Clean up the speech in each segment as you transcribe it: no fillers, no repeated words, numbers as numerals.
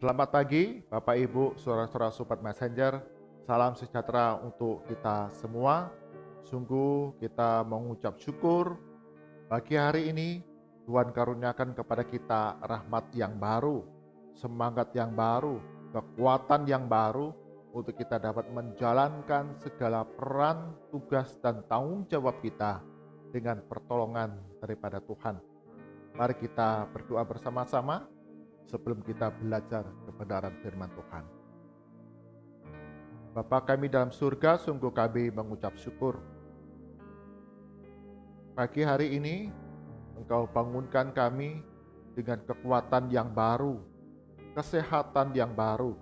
Selamat pagi, Bapak Ibu, saudara-saudara Sobat Messenger. Salam sejahtera untuk kita semua. Sungguh kita mengucap syukur pagi hari ini Tuhan karuniakan kepada kita rahmat yang baru, semangat yang baru, kekuatan yang baru untuk kita dapat menjalankan segala peran, tugas, dan tanggung jawab kita dengan pertolongan daripada Tuhan. Mari kita berdoa bersama-sama sebelum kita belajar kebenaran firman Tuhan. Bapa kami dalam surga, sungguh kami mengucap syukur. Pagi hari ini, Engkau bangunkan kami dengan kekuatan yang baru, kesehatan yang baru,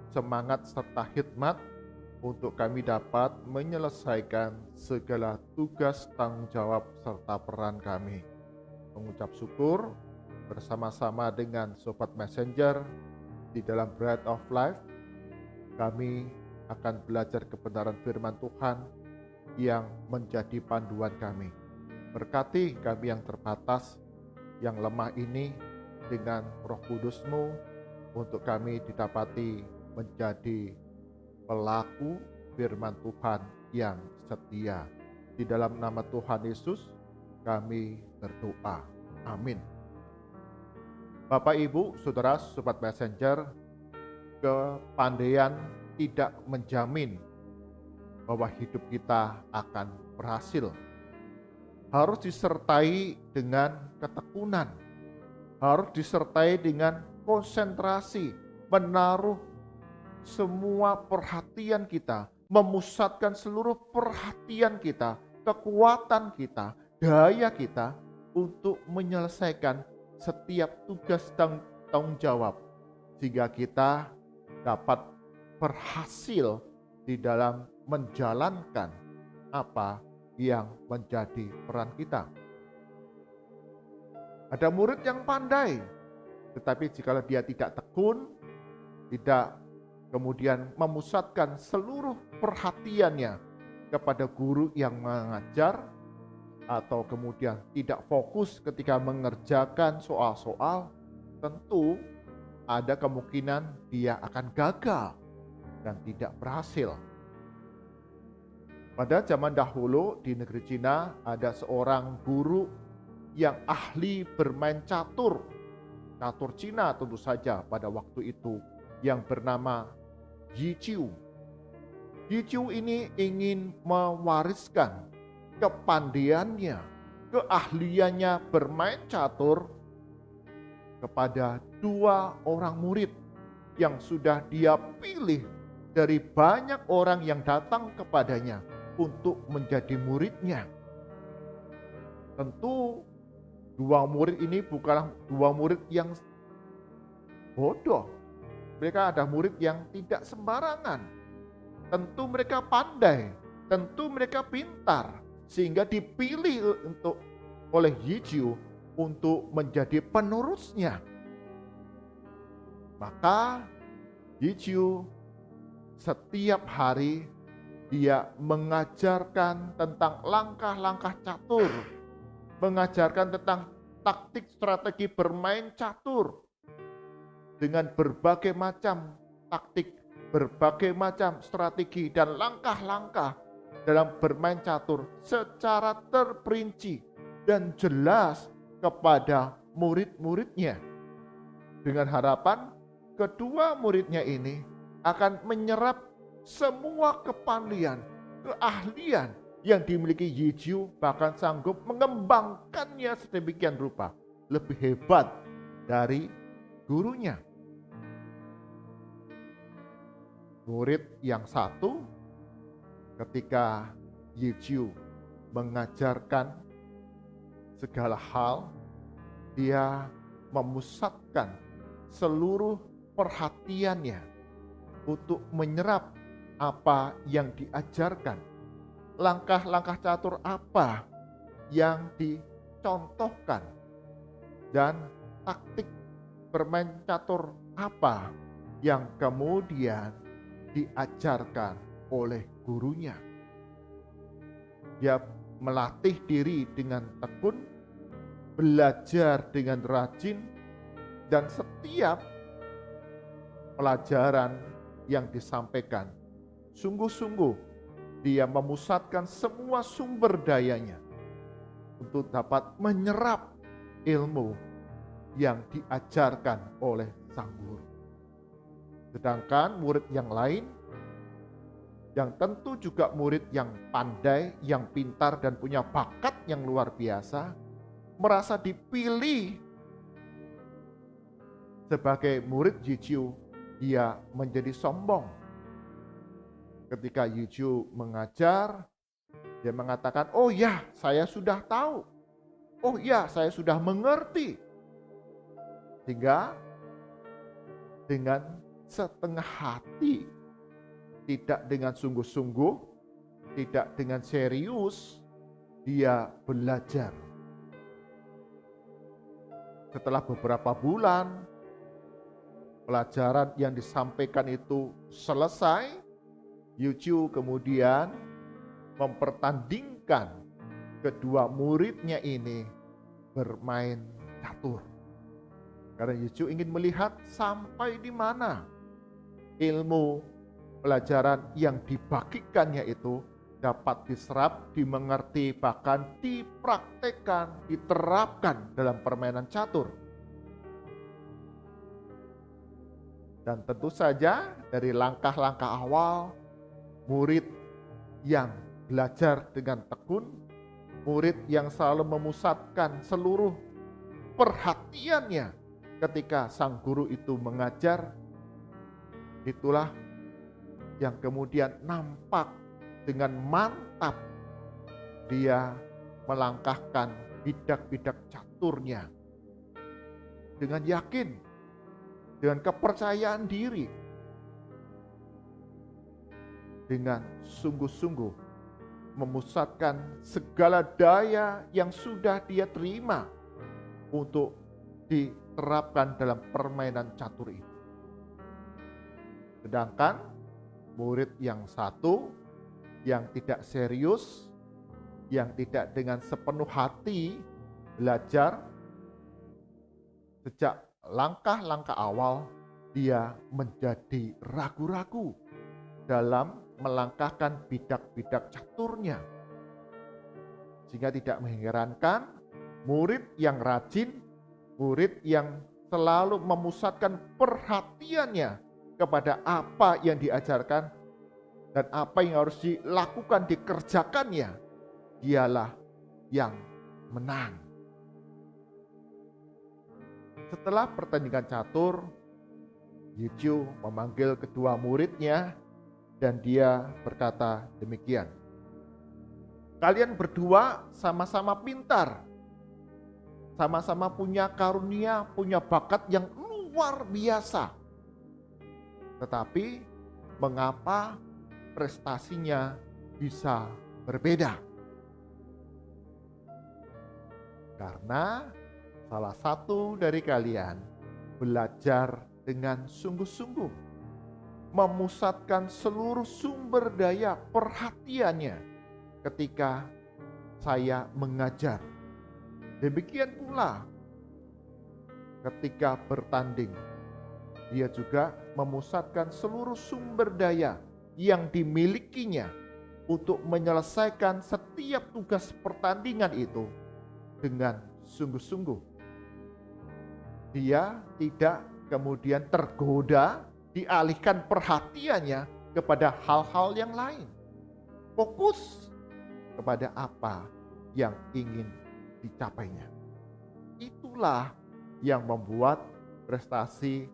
semangat serta hikmat untuk kami dapat menyelesaikan segala tugas, tanggung jawab, serta peran kami. Mengucap syukur bersama-sama dengan Sobat Messenger di dalam Bread of Life, kami akan belajar kebenaran firman Tuhan yang menjadi panduan kami. Berkati kami yang terbatas, yang lemah ini dengan Roh Kudus-Mu untuk kami didapati menjadi pelaku firman Tuhan yang setia. Di dalam nama Tuhan Yesus kami berdoa. Amin. Bapak, Ibu, Saudara, Sobat Messenger, kepandaian tidak menjamin bahwa hidup kita akan berhasil. Harus disertai dengan ketekunan, harus disertai dengan konsentrasi, menaruh semua perhatian kita, memusatkan seluruh perhatian kita, kekuatan kita, daya kita untuk menyelesaikan setiap tugas dan tanggung jawab, sehingga kita dapat berhasil di dalam menjalankan apa yang menjadi peran kita. Ada murid yang pandai, tetapi jika dia tidak tekun, tidak kemudian memusatkan seluruh perhatiannya kepada guru yang mengajar, atau kemudian tidak fokus ketika mengerjakan soal-soal, tentu ada kemungkinan dia akan gagal dan tidak berhasil. Pada zaman dahulu di negeri Cina ada seorang guru yang ahli bermain catur Cina tentu saja pada waktu itu, yang bernama Yi Chiu. Yi Chiu ini ingin mewariskan kepandaiannya, keahliannya bermain catur kepada dua orang murid yang sudah dia pilih dari banyak orang yang datang kepadanya untuk menjadi muridnya. Tentu dua murid ini bukanlah dua murid yang bodoh. Mereka ada murid yang tidak sembarangan. Tentu mereka pandai, tentu mereka pintar, sehingga dipilih oleh Yi Chiu untuk menjadi penerusnya. Maka Yi Chiu setiap hari dia mengajarkan tentang langkah-langkah catur, mengajarkan tentang taktik strategi bermain catur dengan berbagai macam taktik, berbagai macam strategi dan langkah-langkah dalam bermain catur secara terperinci dan jelas kepada murid-muridnya, dengan harapan kedua muridnya ini akan menyerap semua kepandaian, keahlian yang dimiliki Yi Chiu, bahkan sanggup mengembangkannya sedemikian rupa, lebih hebat dari gurunya. Murid yang satu, ketika Yi Chiu mengajarkan segala hal, dia memusatkan seluruh perhatiannya untuk menyerap apa yang diajarkan, langkah-langkah catur apa yang dicontohkan, dan taktik bermain catur apa yang kemudian diajarkan oleh gurunya. Dia melatih diri dengan tekun, belajar dengan rajin, dan setiap pelajaran yang disampaikan. Sungguh-sungguh dia memusatkan semua sumber dayanya untuk dapat menyerap ilmu yang diajarkan oleh sang guru. Sedangkan murid yang lain, yang tentu juga murid yang pandai, yang pintar dan punya bakat yang luar biasa, merasa dipilih sebagai murid Yijiu, dia menjadi sombong. Ketika Yijiu mengajar, dia mengatakan, "Oh ya, saya sudah tahu. Oh ya, saya sudah mengerti." Sehingga dengan setengah hati, tidak dengan sungguh-sungguh, tidak dengan serius, dia belajar. Setelah beberapa bulan, pelajaran yang disampaikan itu selesai, Yijiu kemudian mempertandingkan kedua muridnya ini bermain catur. Karena Yijiu ingin melihat sampai di mana ilmu pelajaran yang dibagikannya itu dapat diserap, dimengerti, bahkan dipraktekkan, diterapkan dalam permainan catur. Dan tentu saja dari langkah-langkah awal, murid yang belajar dengan tekun, murid yang selalu memusatkan seluruh perhatiannya ketika sang guru itu mengajar, itulah yang kemudian nampak dengan mantap dia melangkahkan bidak-bidak caturnya dengan yakin, dengan kepercayaan diri, dengan sungguh-sungguh memusatkan segala daya yang sudah dia terima untuk diterapkan dalam permainan catur itu. Sedangkan murid yang satu, yang tidak serius, yang tidak dengan sepenuh hati belajar, sejak langkah-langkah awal dia menjadi ragu-ragu dalam melangkahkan bidak-bidak caturnya. Sehingga tidak mengherankan murid yang rajin, murid yang selalu memusatkan perhatiannya kepada apa yang diajarkan dan apa yang harus dilakukan, dikerjakannya, dialah yang menang. Setelah pertandingan catur, Yijiu memanggil kedua muridnya dan dia berkata demikian, "Kalian berdua sama-sama pintar, sama-sama punya karunia, punya bakat yang luar biasa. Tetapi mengapa prestasinya bisa berbeda? Karena salah satu dari kalian belajar dengan sungguh-sungguh, memusatkan seluruh sumber daya perhatiannya ketika saya mengajar. Demikian pula ketika bertanding, dia juga memusatkan seluruh sumber daya yang dimilikinya untuk menyelesaikan setiap tugas pertandingan itu dengan sungguh-sungguh. Dia tidak kemudian tergoda, dialihkan perhatiannya kepada hal-hal yang lain. Fokus kepada apa yang ingin dicapainya. Itulah yang membuat prestasi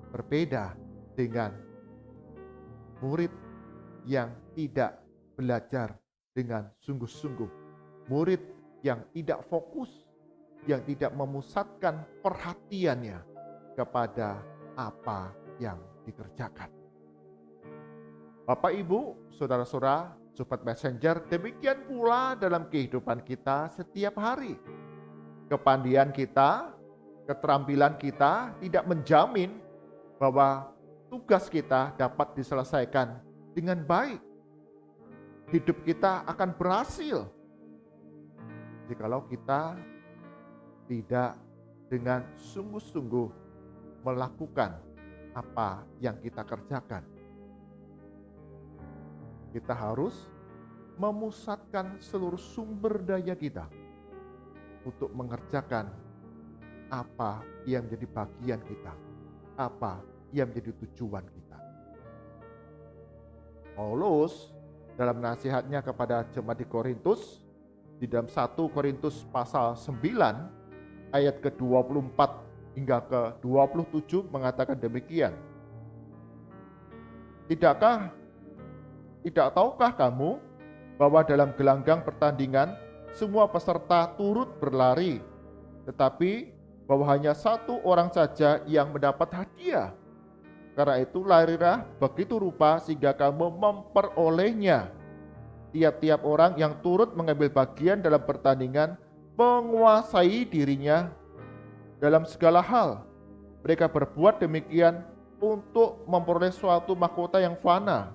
berbeda dengan murid yang tidak belajar dengan sungguh-sungguh. Murid yang tidak fokus, yang tidak memusatkan perhatiannya kepada apa yang dikerjakan. Bapak, Ibu, saudara-saudara, Sobat Messenger, demikian pula dalam kehidupan kita setiap hari. Kepandaian kita, keterampilan kita tidak menjamin bahwa tugas kita dapat diselesaikan dengan baik. Hidup kita akan berhasil jikalau kita tidak dengan sungguh-sungguh melakukan apa yang kita kerjakan. Kita harus memusatkan seluruh sumber daya kita untuk mengerjakan apa yang menjadi bagian kita, apa yang menjadi tujuan kita. Paulus dalam nasihatnya kepada jemaat di Korintus, di dalam 1 Korintus pasal 9 ayat ke-24 hingga ke-27 mengatakan demikian. Tidak tahukah kamu bahwa dalam gelanggang pertandingan semua peserta turut berlari, tetapi bahwa hanya satu orang saja yang mendapat hadiah? Karena itu larilah begitu rupa sehingga kamu memperolehnya. Tiap-tiap orang yang turut mengambil bagian dalam pertandingan menguasai dirinya dalam segala hal. Mereka berbuat demikian untuk memperoleh suatu mahkota yang fana,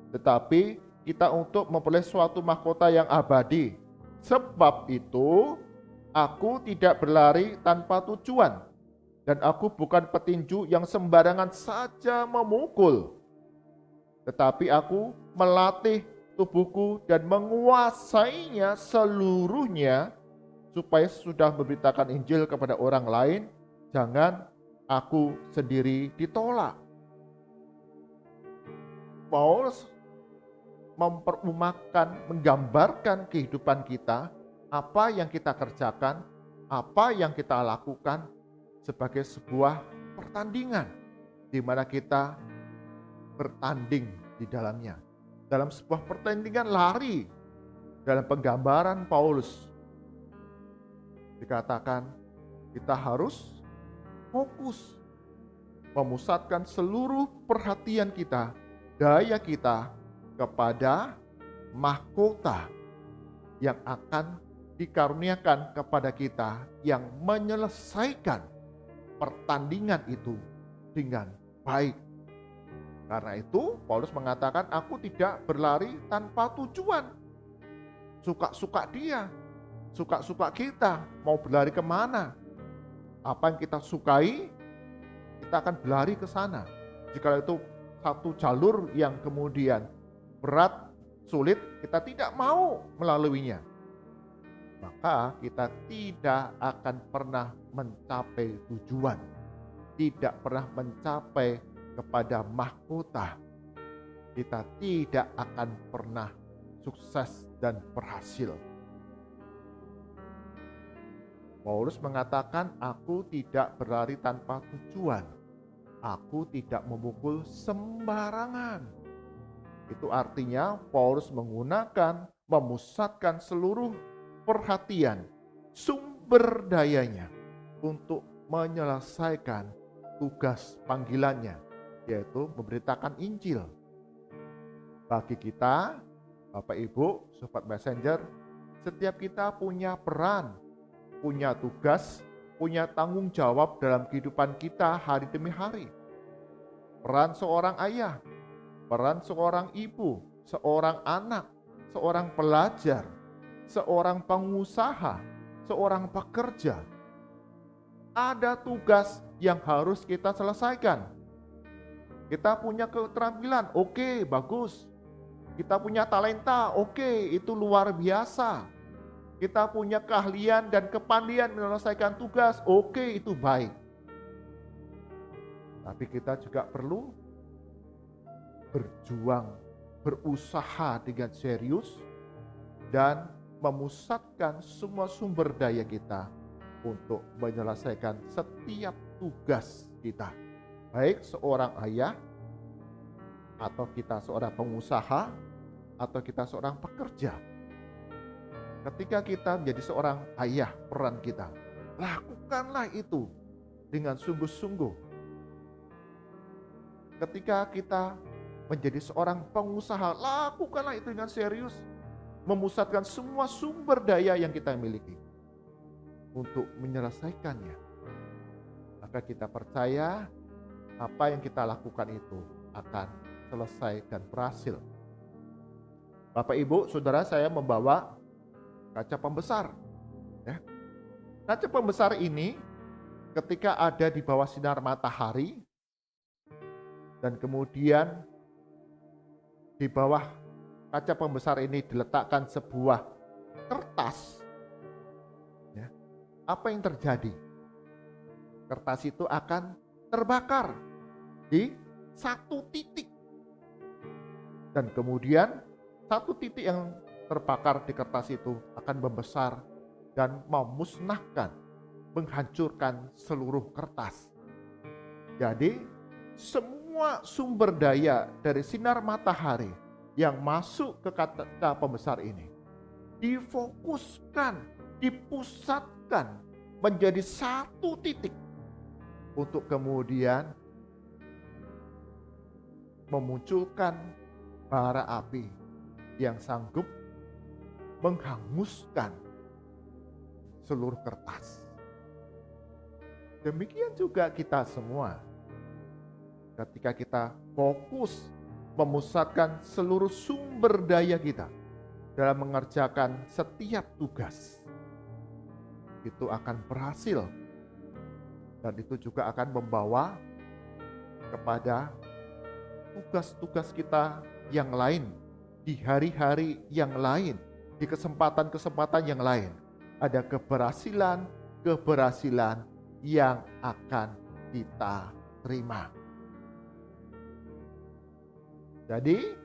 tetapi kita untuk memperoleh suatu mahkota yang abadi. Sebab itu aku tidak berlari tanpa tujuan, dan aku bukan petinju yang sembarangan saja memukul, tetapi aku melatih tubuhku dan menguasainya seluruhnya, supaya sudah memberitakan Injil kepada orang lain, jangan aku sendiri ditolak. Paulus menggambarkan kehidupan kita, apa yang kita kerjakan, apa yang kita lakukan sebagai sebuah pertandingan di mana kita bertanding di dalamnya. Dalam sebuah pertandingan lari, dalam penggambaran Paulus dikatakan kita harus fokus, memusatkan seluruh perhatian kita, daya kita kepada mahkota yang akan dikaruniakan kepada kita, yang menyelesaikan pertandingan itu dengan baik. Karena itu Paulus mengatakan, aku tidak berlari tanpa tujuan. Suka-suka dia, suka-suka kita, mau berlari kemana. Apa yang kita sukai, kita akan berlari ke sana. Jika itu satu jalur yang kemudian berat, sulit, kita tidak mau melaluinya, maka kita tidak akan pernah mencapai tujuan, tidak pernah mencapai kepada mahkota. Kita tidak akan pernah sukses dan berhasil. Paulus mengatakan, aku tidak berlari tanpa tujuan, aku tidak memukul sembarangan. Itu artinya Paulus memusatkan seluruh perhatian, sumber dayanya untuk menyelesaikan tugas panggilannya, yaitu memberitakan Injil. Bagi kita, Bapak Ibu, Sobat Messenger, setiap kita punya peran, punya tugas, punya tanggung jawab dalam kehidupan kita hari demi hari. Peran seorang ayah, peran seorang ibu, seorang anak, seorang pelajar, seorang pengusaha, seorang pekerja. Ada tugas yang harus kita selesaikan. Kita punya keterampilan, oke, bagus. Kita punya talenta, oke, itu luar biasa. Kita punya keahlian dan kepandaian menyelesaikan tugas, oke, itu baik. Tapi kita juga perlu berjuang, berusaha dengan serius, dan memusatkan semua sumber daya kita untuk menyelesaikan setiap tugas kita. Baik seorang ayah, atau kita seorang pengusaha, atau kita seorang pekerja. Ketika kita menjadi seorang ayah, peran kita, lakukanlah itu dengan sungguh-sungguh. Ketika kita menjadi seorang pengusaha, lakukanlah itu dengan serius, memusatkan semua sumber daya yang kita miliki untuk menyelesaikannya. Maka kita percaya apa yang kita lakukan itu akan selesai dan berhasil. Bapak Ibu, Saudara, saya membawa kaca pembesar. Ya. Kaca pembesar ini ketika ada di bawah sinar matahari, Dan kemudian di bawah kaca pembesar ini diletakkan sebuah kertas. Ya, apa yang terjadi? Kertas itu akan terbakar di satu titik. Dan kemudian satu titik yang terbakar di kertas itu akan membesar dan memusnahkan, menghancurkan seluruh kertas. Jadi semua sumber daya dari sinar matahari yang masuk ke kaca pembesar ini difokuskan, dipusatkan menjadi satu titik untuk kemudian memunculkan bara api yang sanggup menghanguskan seluruh kertas. Demikian juga kita semua. Ketika kita fokus memusatkan seluruh sumber daya kita dalam mengerjakan setiap tugas, itu akan berhasil. Dan itu juga akan membawa kepada tugas-tugas kita yang lain, di hari-hari yang lain, di kesempatan-kesempatan yang lain. Ada keberhasilan yang akan kita terima. Jadi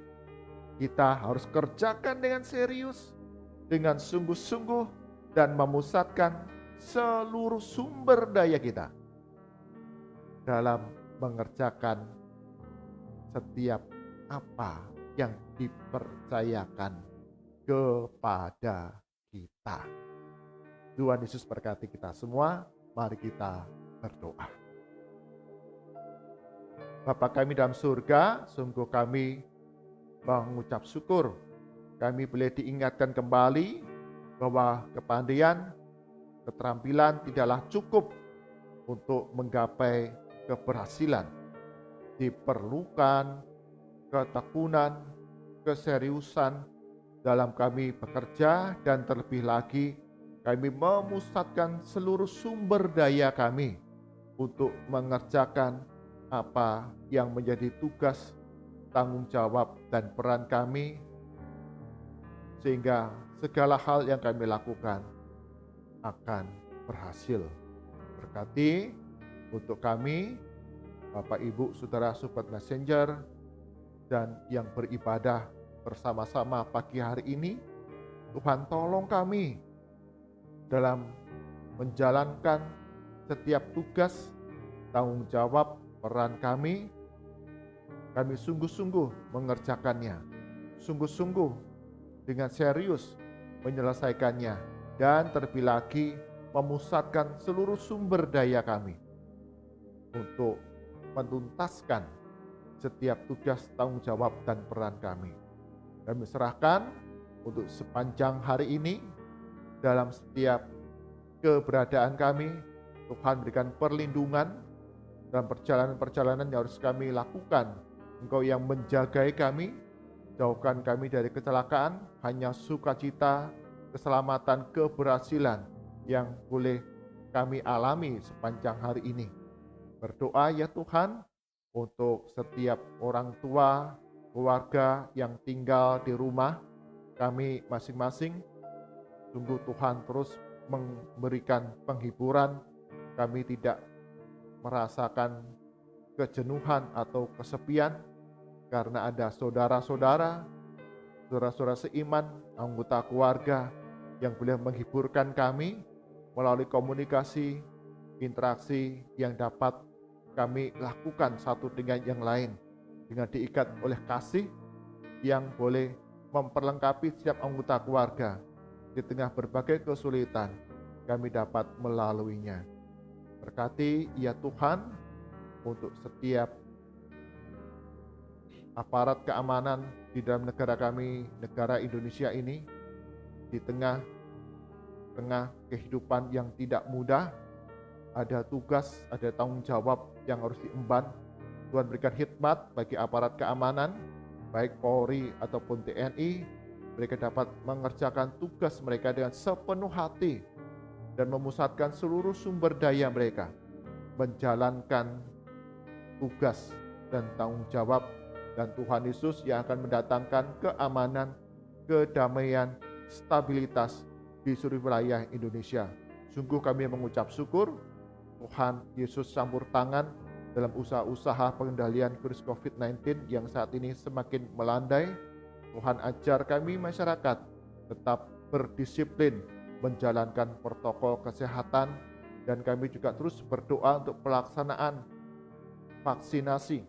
kita harus kerjakan dengan serius, dengan sungguh-sungguh, dan memusatkan seluruh sumber daya kita dalam mengerjakan setiap apa yang dipercayakan kepada kita. Tuhan Yesus berkati kita semua. Mari kita berdoa. Bapa kami dalam surga, sungguh kami mengucap syukur. Kami boleh diingatkan kembali bahwa kepandaian, keterampilan tidaklah cukup untuk menggapai keberhasilan. Diperlukan ketekunan, keseriusan dalam kami bekerja, dan terlebih lagi kami memusatkan seluruh sumber daya kami untuk mengerjakan apa yang menjadi tugas, tanggung jawab, dan peran kami, sehingga segala hal yang kami lakukan akan berhasil. Berkati untuk kami, Bapak Ibu, Saudara, Sobat Messenger, dan yang beribadah bersama-sama pagi hari ini. Tuhan tolong kami dalam menjalankan setiap tugas, tanggung jawab, peran kami. Kami sungguh-sungguh mengerjakannya, sungguh-sungguh dengan serius menyelesaikannya, dan terlebih lagi memusatkan seluruh sumber daya kami untuk menuntaskan setiap tugas, tanggung jawab, dan peran kami. Kami serahkan untuk sepanjang hari ini, dalam setiap keberadaan kami, Tuhan berikan perlindungan dalam perjalanan-perjalanan yang harus kami lakukan. Engkau yang menjagai kami, jauhkan kami dari kecelakaan, hanya sukacita, keselamatan, keberhasilan yang boleh kami alami sepanjang hari ini. Berdoa ya Tuhan, untuk setiap orang tua, keluarga yang tinggal di rumah kami masing-masing. Sungguh Tuhan terus memberikan penghiburan, kami tidak merasakan kejenuhan atau kesepian, karena ada saudara-saudara seiman, anggota keluarga yang boleh menghiburkan kami melalui komunikasi, interaksi yang dapat kami lakukan satu dengan yang lain, dengan diikat oleh kasih yang boleh memperlengkapi setiap anggota keluarga. Di tengah berbagai kesulitan, kami dapat melaluinya. Berkati ya Tuhan untuk setiap aparat keamanan di dalam negara kami, negara Indonesia ini, di tengah kehidupan yang tidak mudah, ada tugas, ada tanggung jawab yang harus diemban. Tuhan berikan hikmat bagi aparat keamanan, baik Polri ataupun TNI, mereka dapat mengerjakan tugas mereka dengan sepenuh hati dan memusatkan seluruh sumber daya mereka menjalankan tugas dan tanggung jawab, dan Tuhan Yesus yang akan mendatangkan keamanan, kedamaian, stabilitas di seluruh wilayah Indonesia. Sungguh kami mengucap syukur, Tuhan Yesus campur tangan dalam usaha-usaha pengendalian virus COVID-19 yang saat ini semakin melandai. Tuhan ajar kami masyarakat tetap berdisiplin menjalankan protokol kesehatan, dan kami juga terus berdoa untuk pelaksanaan vaksinasi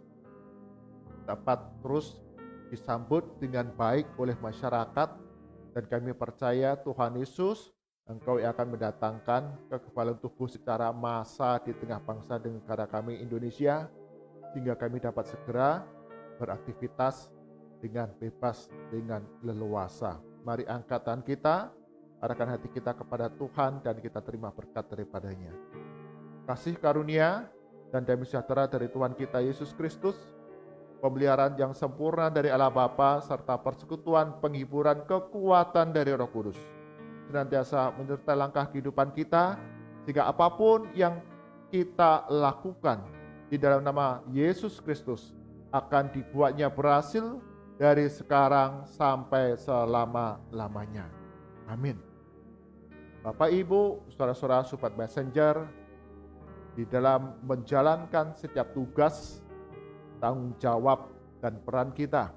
dapat terus disambut dengan baik oleh masyarakat, dan kami percaya Tuhan Yesus, Engkau yang akan mendatangkan kekebalan tubuh secara massa di tengah bangsa dan negara kami Indonesia, sehingga kami dapat segera beraktivitas dengan bebas, dengan leluasa. Mari angkat tangan kita, arahkan hati kita kepada Tuhan, dan kita terima berkat daripadanya. Kasih karunia dan damai sejahtera dari Tuhan kita Yesus Kristus, pemeliharaan yang sempurna dari Allah Bapa, serta persekutuan, penghiburan, kekuatan dari Roh Kudus senantiasa menyertai langkah kehidupan kita, sehingga apapun yang kita lakukan di dalam nama Yesus Kristus akan dibuatnya berhasil dari sekarang sampai selama-lamanya. Amin. Bapak, Ibu, saudara-saudara Sobat Messenger, di dalam menjalankan setiap tugas, tanggung jawab, dan peran kita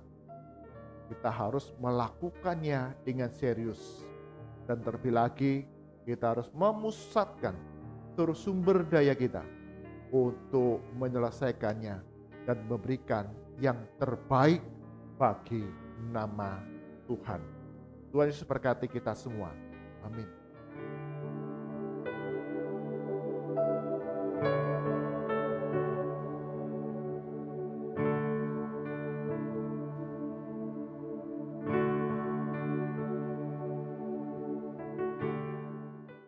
harus melakukannya dengan serius. Dan terlebih lagi, kita harus memusatkan seluruh sumber daya kita untuk menyelesaikannya dan memberikan yang terbaik bagi nama Tuhan. Tuhan Yesus berkati kita semua. Amin.